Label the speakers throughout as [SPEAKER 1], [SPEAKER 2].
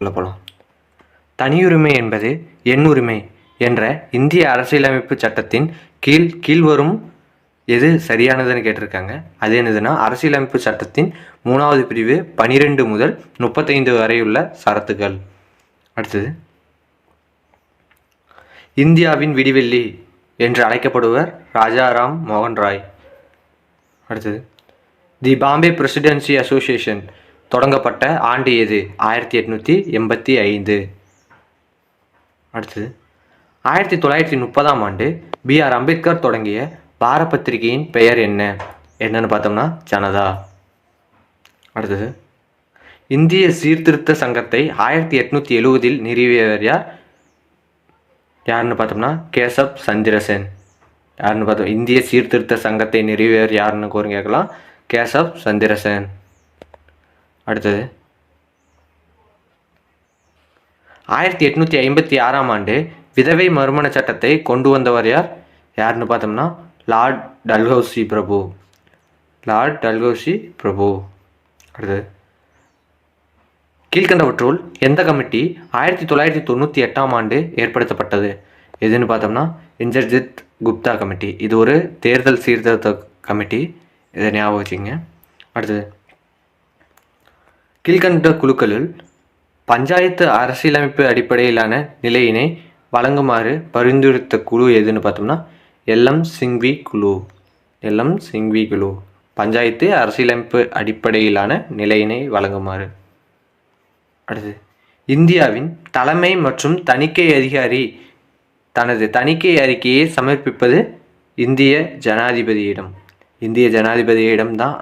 [SPEAKER 1] போகலாம். தனியுரிமை என்பது எண்ணுரிமை என்ற இந்திய அரசியலமைப்பு சட்டத்தின் கீழ்வரும் எது சரியானதுன்னு கேட்டிருக்காங்க. அது என்னதுன்னா, அரசியலமைப்பு சட்டத்தின் 3வது பிரிவு 12 முதல் 35 வரையுள்ள சரத்துகள். அடுத்தது, இந்தியாவின் விடிவெள்ளி என்று அழைக்கப்படுவர் ராஜாராம் மோகன் ராய். அடுத்தது, தி பாம்பே பிரசிடென்சி அசோசியேஷன் தொடங்கப்பட்ட ஆண்டு எது? 1885. அடுத்தது, 1930ஆம் ஆண்டு B.R. அம்பேத்கர் தொடங்கிய வார பத்திரிகையின் பெயர் என்னன்னு பார்த்தோம்னா ஜனதா. அடுத்தது, இந்திய சீர்திருத்த சங்கத்தை 1870 நிறுவியவர் யாருன்னு பார்த்தோம்னா கேசப் சந்திரசேன். யாருன்னு பார்த்தோம், இந்திய சீர்திருத்த சங்கத்தை நிறுவியவர் யாருன்னு கோரி கேட்கலாம், கேசப் சந்திரசேன். அடுத்தது, 1856ஆம் ஆண்டு விதவை மறுமண சட்டத்தை கொண்டு வந்தவர் யாருன்னு பார்த்தோம்னா லார்ட் டல்ஹௌசி பிரபு. அடுத்தது, கீழ்கண்டவற்றுள் எந்த கமிட்டி 1998ஆம் ஆண்டு ஏற்படுத்தப்பட்டது? எதுன்னு பார்த்தோம்னா இந்திரஜித் குப்தா கமிட்டி. இது ஒரு தேர்தல் சீர்திருத்த கமிட்டி, இதை ஞாபகம் வச்சுங்க. அடுத்தது, கீழ்கண்ட குழுக்களில் பஞ்சாயத்து அரசியலமைப்பு அடிப்படையிலான நிலையினை வழங்குமாறு பரிந்துரைத்த குழு எதுன்னு பார்த்தோம்னா எல்எம் சிங்வி குழு. பஞ்சாயத்து அரசியலமைப்பு அடிப்படையிலான நிலையினை வழங்குமாறு. அடுத்து, இந்தியாவின் தலைமை மற்றும் தணிக்கை அதிகாரி தனது தணிக்கை அறிக்கையை சமர்ப்பிப்பது இந்திய ஜனாதிபதியிடம் தான்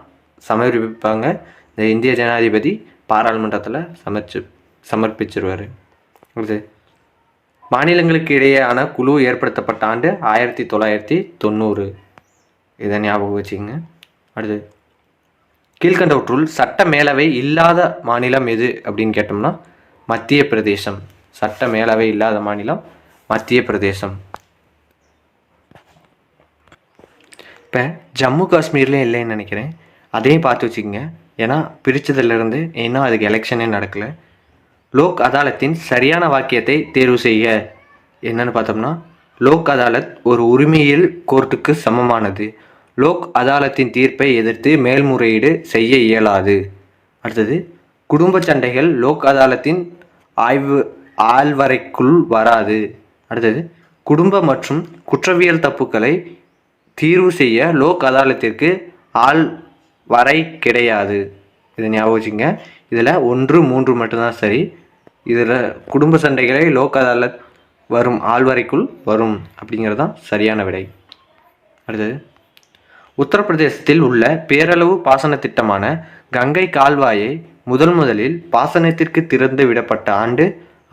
[SPEAKER 1] சமர்ப்பிப்பாங்க. இந்த இந்திய ஜனாதிபதி பாராளுமன்றத்தில் சமர்ப்பிச்சிருவார். அடுத்து, மாநிலங்களுக்கு இடையேயான குழு ஏற்படுத்தப்பட்ட ஆண்டு 1990. இதை ஞாபகம் வச்சுக்கோங்க. அடுத்து, கீழ்கண்டவற்றுள் சட்ட மேலவை இல்லாத மாநிலம் எது அப்படின்னு கேட்டோம்னா மத்திய பிரதேசம். சட்ட மேலவை இல்லாத மாநிலம் மத்திய பிரதேசம். இப்போ ஜம்மு காஷ்மீர்லேயும் இல்லைன்னு நினைக்கிறேன், அதையும் பார்த்து வச்சுக்கோங்க. ஏன்னா பிரித்ததுலேருந்து இன்னும் அதுக்கு எலெக்ஷனே நடக்கலை. லோக் அதாலத்தின் சரியான வாக்கியத்தை தேர்வு செய்ய என்னன்னு பார்த்தோம்னா லோக் அதாலத் ஒரு உரிமையியல் கோர்ட்டுக்கு சமமானது. லோக் அதாலத்தின் தீர்ப்பை எதிர்த்து மேல்முறையீடு செய்ய இயலாது. அடுத்தது, குடும்ப சண்டைகள் லோக் அதாலத்தின் ஆள்வரைக்குள் வராது. அடுத்தது, குடும்ப மற்றும் குற்றவியல் தப்புக்களை தீர்வு செய்ய லோக் அதாலத்திற்கு ஆள்வரை கிடையாது. இதை ஞாபகம் வச்சுங்க. இதில் 1, 3 மட்டும்தான் சரி. இதில் குடும்ப சண்டைகளை லோக் அதாலத் வரும் ஆள்வரைக்குள் வரும் அப்படிங்கிறது தான் சரியான விடை. அடுத்தது, உத்தரப்பிரதேசத்தில் உள்ள பேரளவு பாசன திட்டமான கங்கை கால்வாயை முதலில் பாசனத்திற்கு திறந்து விடப்பட்ட ஆண்டு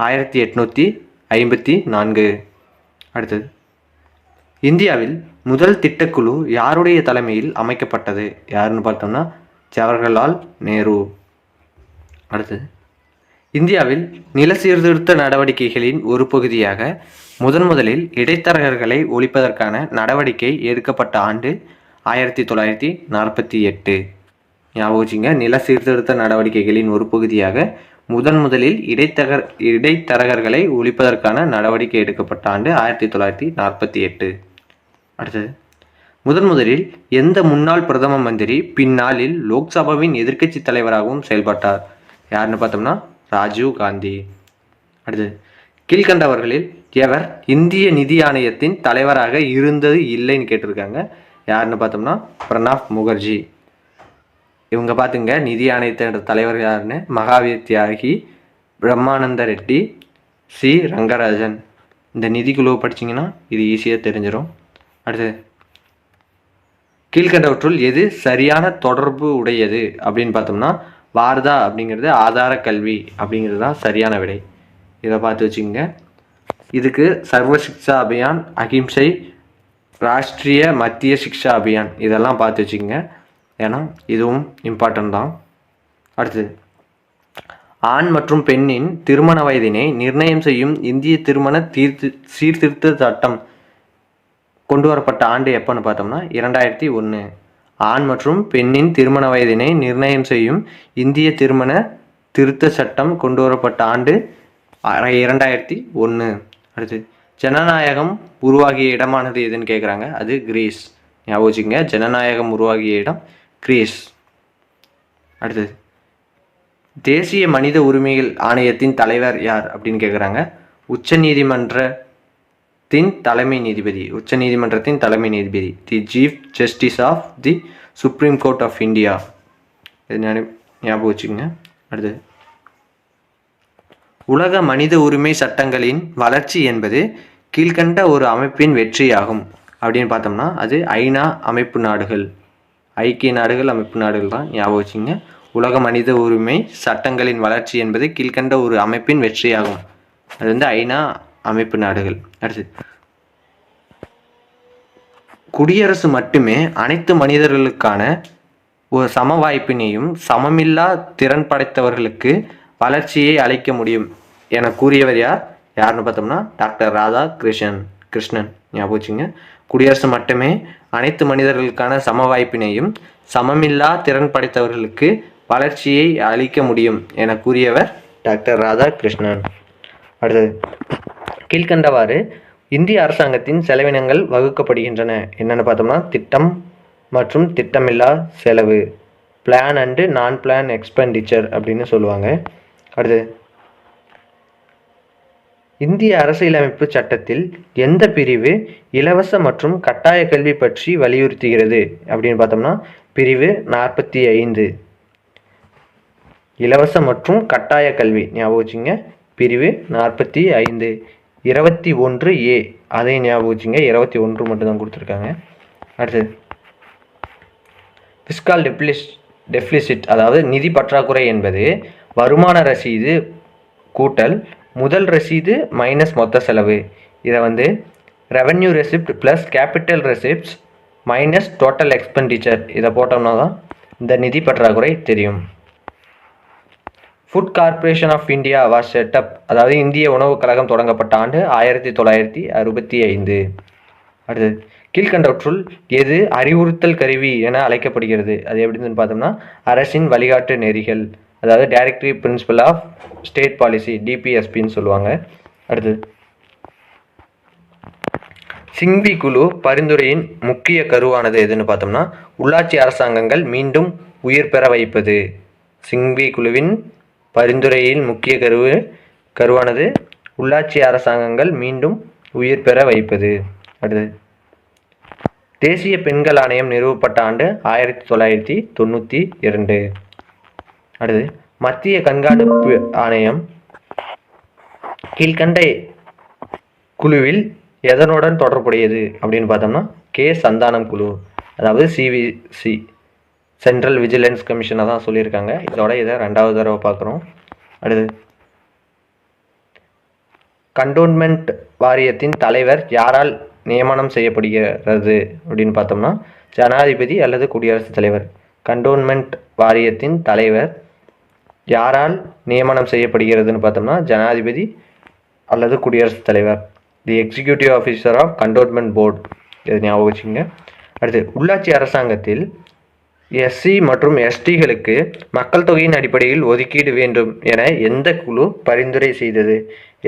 [SPEAKER 1] 1854. அடுத்தது, இந்தியாவில் முதல் திட்டக்குழு யாருடைய தலைமையில் அமைக்கப்பட்டது? யாருன்னு பார்த்தோம்னா ஜவஹர்லால் நேரு. அடுத்தது, இந்தியாவில் நில சீர்திருத்த நடவடிக்கைகளின் ஒரு பகுதியாக முதலில் இடைத்தரகர்களை ஒழிப்பதற்கான நடவடிக்கை எடுக்கப்பட்ட ஆண்டு 1948. ஞாபகம் வச்சுங்க. நில சீர்திருத்த நடவடிக்கைகளின் ஒரு பகுதியாக முதலில் இடைத்தரகர்களை ஒழிப்பதற்கான நடவடிக்கை எடுக்கப்பட்ட ஆண்டு 1948. அடுத்தது, முதலில் எந்த முன்னாள் பிரதம மந்திரி பின்னாளில் லோக்சபாவின் எதிர்க்கட்சி தலைவராகவும் செயல்பட்டார்? யாருன்னு பார்த்தோம்னா ராஜீவ் காந்தி. அடுத்தது, கீழ்கண்டவர்களில் எவர் இந்திய நிதி ஆணையத்தின் தலைவராக இருந்தது இல்லைன்னு கேட்டிருக்காங்க. யாருன்னு பார்த்தோம்னா பிரணாப் முகர்ஜி. இவங்க பார்த்துங்க, நிதி ஆணையத்தின் தலைவர் யாருன்னு மகாவீர் தியாகி, பிரம்மானந்த ரெட்டி, சி ரங்கராஜன். இந்த நிதிக்குழுவை படிச்சிங்கன்னா இது ஈஸியாக தெரிஞ்சிடும். அடுத்தது, கீழ்கண்டவற்றுள் எது சரியான தொடர்பு உடையது அப்படின்னு பார்த்தோம்னா வார்தா அப்படிங்கிறது ஆதார கல்வி அப்படிங்கிறது தான் சரியான விடை. இதை பார்த்து வச்சுக்கோங்க. இதுக்கு சர்வ சிக்ஷா அபியான், அகிம்சை, ராஷ்ட்ரிய மத்திய சிக்ஷா அபியான் இதெல்லாம் பார்த்து வச்சுக்கோங்க. ஏன்னா இதுவும் இம்பார்ட்டன்ட் தான். அடுத்தது, ஆண் மற்றும் பெண்ணின் திருமண வயதினை நிர்ணயம் செய்யும் இந்திய திருமண சீர்திருத்த சட்டம் கொண்டு வரப்பட்ட ஆண்டு எப்போன்னு பார்த்தோம்னா 2001. ஆண் மற்றும் பெண்ணின் திருமண வயதினை நிர்ணயம் செய்யும் இந்திய திருமண திருத்த சட்டம் கொண்டு வரப்பட்ட ஆண்டு 2001. அடுத்து ஜனநாயகம் உருவாகிய இடமானது எதுன்னு கேட்குறாங்க. அது கிரீஸ். ஞாபகம் வச்சுக்கோங்க, ஜனநாயகம் உருவாகிய இடம் கிரீஸ். அடுத்தது தேசிய மனித உரிமைகள் ஆணையத்தின் தலைவர் யார் அப்படின்னு கேட்குறாங்க. உச்சநீதிமன்றத்தின் தலைமை நீதிபதி the chief justice of the supreme court of India. இது ஞாபகம் வச்சுக்கோங்க. அடுத்தது உலக மனித உரிமை சட்டங்களின் வளர்ச்சி என்பது கீழ்கண்ட ஒரு அமைப்பின் வெற்றியாகும் அப்படின்னு பார்த்தோம்னா அது ஐநா அமைப்பு நாடுகள், ஐக்கிய நாடுகள் அமைப்பு நாடுகள் தான். ஞாபகம் வச்சுங்க. உலக மனித உரிமை சட்டங்களின் வளர்ச்சி என்பது கீழ்கண்ட ஒரு அமைப்பின் வெற்றியாகும். அது வந்து ஐநா அமைப்பு நாடுகள். அடுத்து குடியரசு மட்டுமே அனைத்து மனிதர்களுக்கான ஒரு சம வாய்ப்பினையும் சமமில்லா திறன் படைத்தவர்களுக்கு வளர்ச்சியை அளிக்க முடியும் என கூறியவர் யாருன்னு பார்த்தோம்னா டாக்டர் ராதாகிருஷ்ணன். ஞாபகம் வச்சுங்க. குடியரசு மட்டுமே அனைத்து மனிதர்களுக்கான சம வாய்ப்பினையும் சமமில்லா திறன் படைத்தவர்களுக்கு வளர்ச்சியை அளிக்க முடியும் என கூறியவர் டாக்டர் ராதாகிருஷ்ணன். அடுத்தது கீழ்கண்டவாறு இந்திய அரசாங்கத்தின் செலவினங்கள் வகுக்கப்படுகின்றன. என்னென்னு பார்த்தோம்னா திட்டம் மற்றும் திட்டமில்லா செலவு, பிளான் அண்டு நான் பிளான் எக்ஸ்பெண்டிச்சர் அப்படின்னு சொல்லுவாங்க. அடுத்து இந்திய அரசியலமைப்பு சட்டத்தில் எந்த பிரிவு இலவச மற்றும் கட்டாய கல்வி பற்றி வலியுறுத்துகிறது அப்படின்னு பார்த்தோம்னா பிரிவு 45. இலவச மற்றும் கட்டாய கல்வி ஞாபகம் வச்சுங்க. பிரிவு 45. 21A அதை ஞாபகம் வச்சுங்க. 21 மட்டும்தான் கொடுத்துருக்காங்க. அடுத்தது ஃபிஸ்கல் டெஃபிசிட் அதாவது நிதி பற்றாக்குறை என்பது வருமான ரசீது கூட்டல் முதல் ரசீது மைனஸ் மொத்த செலவு. இதை வந்து revenue receipt plus capital receipts minus total expenditure இதை போட்டோம்னா தான் இந்த நிதி பற்றாக்குறை தெரியும். Food corporation of India was set up அதாவது இந்திய உணவுக் கழகம் தொடங்கப்பட்ட ஆண்டு 1965. அடுத்தது கீழ்கண்டவற்றுள் எது அறிவுறுத்தல் கருவி என அழைக்கப்படுகிறது? அது எப்படின்னு பார்த்தோம்னா அரசின் வழிகாட்டு நெறிகள் அதாவது directive principle of state policy டிபிஎஸ்பின்னு சொல்லுவாங்க. அடுத்தது சிங்வி குழு பரிந்துரையின் முக்கிய கருவானது எதுன்னு பார்த்தோம்னா உள்ளாட்சி அரசாங்கங்கள் மீண்டும் உயிர் பெற வைப்பது. சிங்வி குழுவின் பரிந்துரையின் முக்கிய கருவானது உள்ளாட்சி அரசாங்கங்கள் மீண்டும் உயிர் பெற வைப்பது. அடுத்தது தேசிய பெண்கள் ஆணையம் நிறுவப்பட்ட ஆண்டு 1992. அடுத்து மத்திய கண்காணிப்பு ஆணையம் கீழ்கண்ட குழுவில் எதனுடன் தொடர்புடையது அப்படின்னு பார்த்தோம்னா கே சந்தானம் குழு அதாவது சிவிசி சென்ட்ரல் விஜிலன்ஸ் கமிஷனை தான் சொல்லியிருக்காங்க. இதை 2வது தடவை பார்க்குறோம். அடுத்து கண்டோன்மெண்ட் வாரியத்தின் தலைவர் யாரால் நியமனம் செய்யப்படுகிறது அப்படின்னு பார்த்தோம்னா ஜனாதிபதி அல்லது குடியரசுத் தலைவர். கண்டோன்மெண்ட் வாரியத்தின் தலைவர் யாரால் நியமனம் செய்யப்படுகிறதுன்னு பார்த்தோம்னா ஜனாதிபதி அல்லது குடியரசுத் தலைவர். The executive officer of cantonment board இது ஞாபகம் வச்சுங்க. அடுத்து உள்ளாட்சி அரசாங்கத்தில் எஸ்சி மற்றும் எஸ்டிகளுக்கு மக்கள் தொகையின் அடிப்படையில் ஒதுக்கீடு வேண்டும் என எந்த குழு பரிந்துரை செய்தது?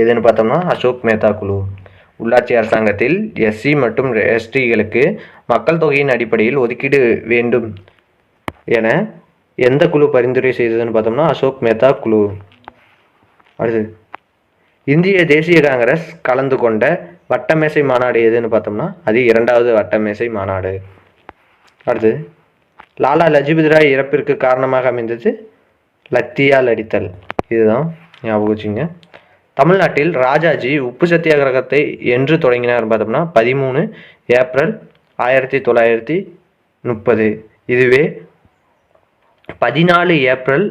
[SPEAKER 1] எதுன்னு பார்த்தோம்னா அசோக் மேத்தா குழு. உள்ளாட்சி அரசாங்கத்தில் எஸ்சி மற்றும் எஸ்டிகளுக்கு மக்கள் தொகையின் அடிப்படையில் ஒதுக்கீடு வேண்டும் என எந்த குழு பரிந்துரை செய்ததுன்னு பார்த்தோம்னா அசோக் மேத்தா குழு. அடுத்து இந்திய தேசிய காங்கிரஸ் கலந்து கொண்ட வட்டமேசை மாநாடு எதுன்னு பார்த்தோம்னா அது 2வது வட்டமேசை மாநாடு. அடுத்து லாலா லஜபதி ராய் இறப்பிற்கு காரணமாக அமைந்தது லத்தியால் அடித்தல். இதுதான் ஞாபகம் வச்சுங்க. தமிழ்நாட்டில் ராஜாஜி உப்பு சத்தியாகிரகத்தை என்று தொடங்கினார் பார்த்தோம்னா 13 ஏப்ரல் 1930. இதுவே 14 ஏப்ரல்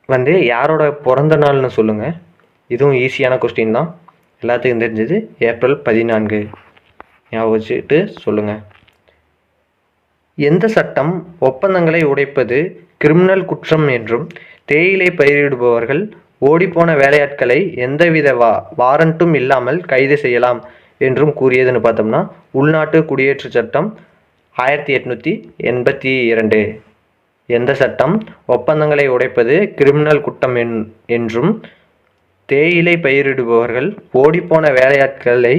[SPEAKER 1] வந்து யாரோட பிறந்த நாள்னு சொல்லுங்கள். இதுவும் ஈஸியான கொஸ்டின் தான், எல்லாத்துக்கும் தெரிஞ்சது. ஏப்ரல் 14 ஞாபகம் வச்சுட்டு சொல்லுங்கள். எந்த சட்டம் ஒப்பந்தங்களை உடைப்பது கிரிமினல் குற்றம் என்றும் தேயிலை பயிரிடுபவர்கள் ஓடிப்போன வேலையாட்களை எந்தவித வாரண்ட்டும் இல்லாமல் கைது செய்யலாம் என்றும் கூறியதுன்னு பார்த்தோம்னா உள்நாட்டு குடியேற்ற சட்டம் 1882. எந்த சட்டம்? ஒப்பந்தங்களை உடைப்பது கிரிமினல் குற்றம் என்றும் தேயிலை பயிரிடுபவர்கள் ஓடிப்போன வேலையாட்களை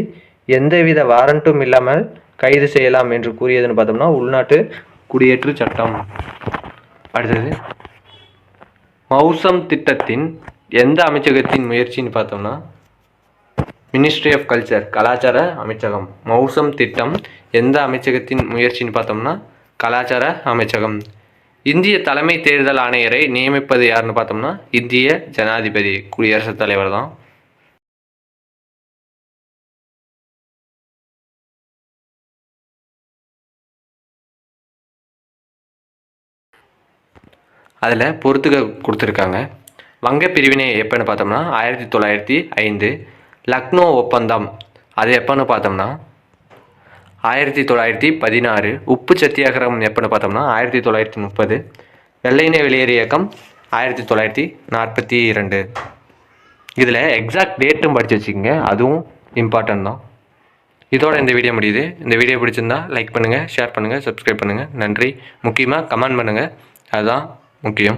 [SPEAKER 1] எந்தவித வாரண்ட்டும் இல்லாமல் கைது செய்யலாம் என்று கூறியதுன்னு பார்த்தோம்னா உள்நாட்டு குடியேற்று சட்டம். அடுத்தது மௌசம் திட்டத்தின் எந்த அமைச்சகத்தின் முயற்சின்னு பார்த்தோம்னா மினிஸ்ட்ரி ஆஃப் கல்ச்சர், கலாச்சார அமைச்சகம். மௌசம் திட்டம் எந்த அமைச்சகத்தின் முயற்சின்னு பார்த்தோம்னா கலாச்சார அமைச்சகம். இந்திய தலைமை தேர்தல் ஆணையரை நியமிப்பது யாருன்னு பார்த்தோம்னா இந்திய ஜனாதிபதி, குடியரசுத் தலைவர் தான். அதில் பொறுத்துக்க கொடுத்துருக்காங்க. வங்க பிரிவினை எப்போன்னு பார்த்தோம்னா 1905. லக்னோ ஒப்பந்தம் அது எப்போன்னு பார்த்தோம்னா 1916. உப்பு சத்தியாகிரகம் எப்போன்னு பார்த்தோம்னா 1930. வெள்ளையினை வெளியேறு இயக்கம் 1942. இதில் எக்ஸாக்ட் டேட்டும் படித்து வச்சுக்கோங்க, அதுவும் இம்பார்ட்டன்ட் தான். இதோட இந்த வீடியோ முடியுது. இந்த வீடியோ பிடிச்சிருந்தா லைக் பண்ணுங்கள், ஷேர் பண்ணுங்கள், சப்ஸ்கிரைப் பண்ணுங்கள். நன்றி. முக்கியமாக கமெண்ட் பண்ணுங்கள், அதுதான் முக்கியம்.